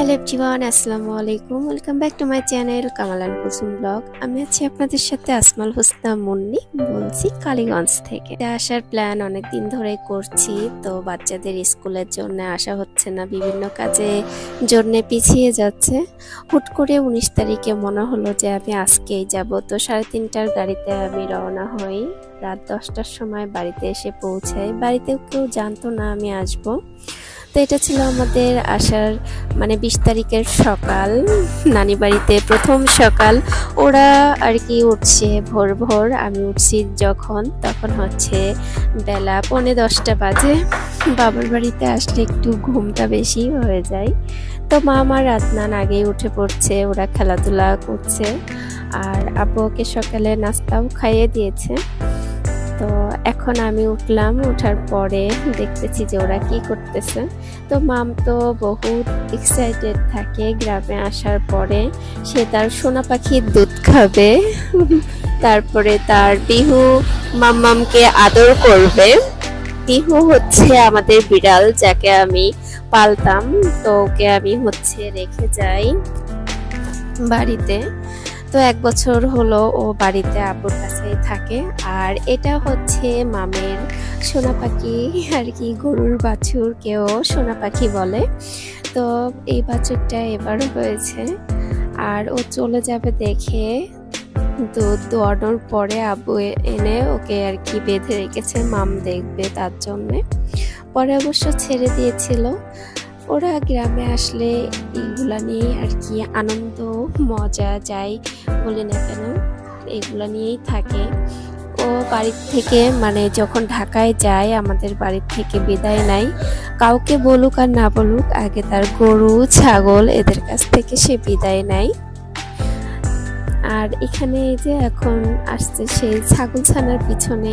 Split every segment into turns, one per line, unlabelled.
Hello everyone, আসসালামু আলাইকুম। Welcome back to my channel Kamal and Kulsum blog. আমি আছি আপনাদের সাথে আসমাল হোসনা মুন্নি, বলছি কালীগঞ্জ থেকে। আসার প্ল্যান অনেক দিন ধরে করছি, তো বাচ্চাদের স্কুলের জন্য আসা হচ্ছে না, বিভিন্ন কাজে জন্য পিছিয়ে যাচ্ছে। হুট করে 19 তারিখে মনে হলো যে আমি আজকেই যাব, তো 3:30টার গাড়িতে আমি রওনা হই। রাত 10টার সময় বাড়িতে এসে পৌঁছাই। বাড়িতেও কেউ জানতো না আমি আসবো। তো এটা ছিল আমাদের আসার 20 তারিখের সকাল, নানি বাড়িতে প্রথম সকাল। ওরা আর কি উঠছে ভোর ভোর, আমি উঠছি তখন হচ্ছে বেলা 9:45 বাজে। বাবার বাড়িতে আসলে একটু ঘুমটা বেশি হয়ে যায়, তো মা আমার আদনান আগেই উঠে পড়ছে, ওরা খেলাধুলা করছে। আর আব্বুকে সকালে নাস্তাও খাইয়ে দিয়েছে। তো এখন আমি উঠলাম, ওঠার পরে দেখতেছি যে ওরা কি করতেছে। তো মাম তো বহুত এক্সাইটেড থাকে গ্রামে আসার পরে, সে তার সোনা পাখির দুধ খাবে, তারপরে তার বিহু মাম্মামকে আদর করবে। বিহু হচ্ছে আমাদের বিড়াল, যাকে আমি পালতাম, তো ওকে আমি রেখে যাই বাড়িতে। তো 1 বছর হলো ও বাড়িতে আব্বুর কাছেই থাকে। আর এটা হচ্ছে মামের সোনা পাখি আর কি, গরুর বাছুর, কেউ সোনা পাখি বলে। তো এই বাছুরটা এবার হয়েছে, আর ও চলে যাবে দেখে দুধ দোয়ানোর পরে আব্বু এনে ওকে আর কি বেঁধে রেখেছে, মাম দেখবে তার জন্যে। পরে অবশ্য ছেড়ে দিয়েছিল। ওরা গ্রামে আসলে এইগুলা নিয়ে আর কি আনন্দ মজা যাই বলি না কেন, এগুলা নিয়েই থাকে। ও বাড়ির থেকে যখন ঢাকায় যায়, আমাদের বাড়ির থেকে বিদায় নাই, কাউকে বলুক আর না বলুক, আগে তার গরু ছাগল এদের কাছ থেকে সে বিদায় নেয়। আর এখানে এই যে এখন আসছে, সেই ছাগল ছানার পিছনে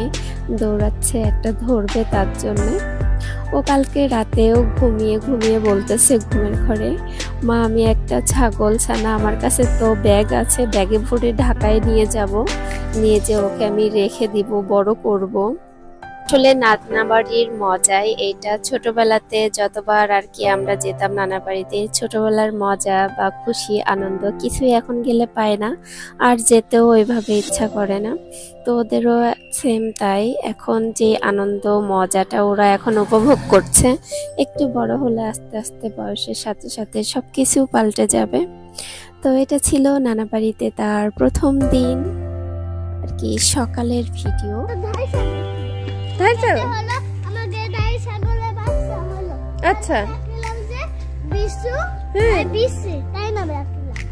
দৌড়াচ্ছে, একটা ধরবে তার জন্যে। ও কালকে রাতেও ঘুমিয়ে ঘুমিয়ে বলতেছে ঘুমের ঘরে, মা আমি একটা ছাগল ছানা, আমার কাছে তো ব্যাগ আছে, ব্যাগে ভরে ঢাকায় নিয়ে যাব, নিয়ে যে ওকে আমি রেখে দিব, বড় করব। আসলে নানা বাড়ির মজাই এইটা। ছোটবেলাতে যতবার আর কি আমরা যেতাম নানা বাড়িতে, ছোটবেলার মজা বা খুশি আনন্দ কিছুই এখন গেলে পায় না, আর যেতেও ওইভাবে ইচ্ছা করে না। তো ওদেরও সেম তাই, এখন যে আনন্দ মজাটা ওরা এখন উপভোগ করছে। একটু বড় হলে আস্তে আস্তে বয়সের সাথে সাথে সবকিছু পাল্টে যাবে। তো এটা ছিল নানা বাড়িতে তার প্রথম দিন আর কি সকালের ভিডিও।
আচ্ছা,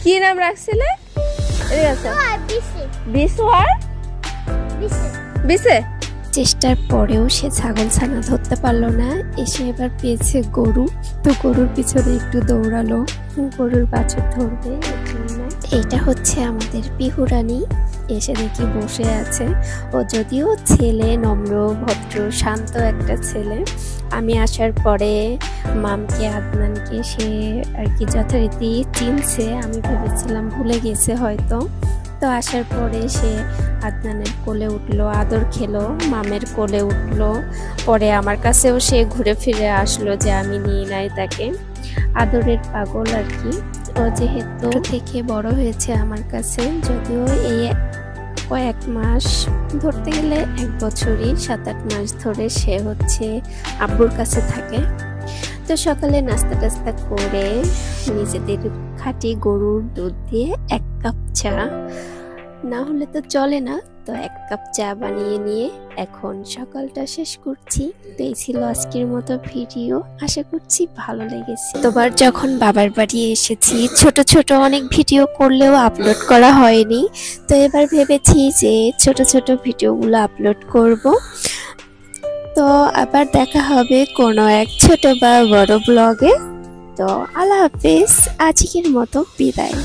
কি নাম রাখছিলে?
চেষ্টার পরেও সে ছাগল ছানা ধরতে পারলো না, এসে এবার পেয়েছে গরু। তো গরুর পিছনে একটু দৌড়ালো, গরুর বাছুর ধরবে। এইটা হচ্ছে আমাদের বিহু রানী, এসে দেখি বসে আছে। ও যদিও ছেলে, নম্র ভদ্র শান্ত একটা ছেলে। আমি আসার পরে মামকে আদনানকে সে আর কি যথারীতি চিনছে, আমি ভেবেছিলাম ভুলে গেছে হয়তো। তো আসার পরে সে আদনানের কোলে উঠলো, আদর খেলো, মামের কোলে উঠলো। পরে আমার কাছেও সে ঘুরে ফিরে আসলো যে আমি নিয়ে নাই তাকে। আদরের পাগল আর কি। ও যেহেতু থেকে বড় হয়েছে আমার কাছে, যদিও এই কয়েক মাস, ধরতে গেলে 1 বছরই, 7-8 মাস ধরে সে আব্বুর কাছে থাকে। তো সকালে নাস্তা টাস্তা করে নিজেদের খাঁটি গরুর দুধ দিয়ে 1 কাপ চা, না হলে তো চলে না, তো 1 কাপ চা বানিয়ে নিয়ে এখন সকালটা শেষ করছি। তো এই ছিল আজকের মতো ভিডিও, আশা করছি ভালো লেগেছে। তোবার যখন বাবার বাড়ি এসেছি, ছোট ছোট অনেক ভিডিও করলেও আপলোড করা হয়নি, তো এবার ভেবেছি যে ছোট ছোট ভিডিওগুলো আপলোড করব। তো আবার দেখা হবে কোনো এক ছোট বা বড় ব্লগে। তো আল্লাহ হাফেজ, আজকের মতো বিদায়।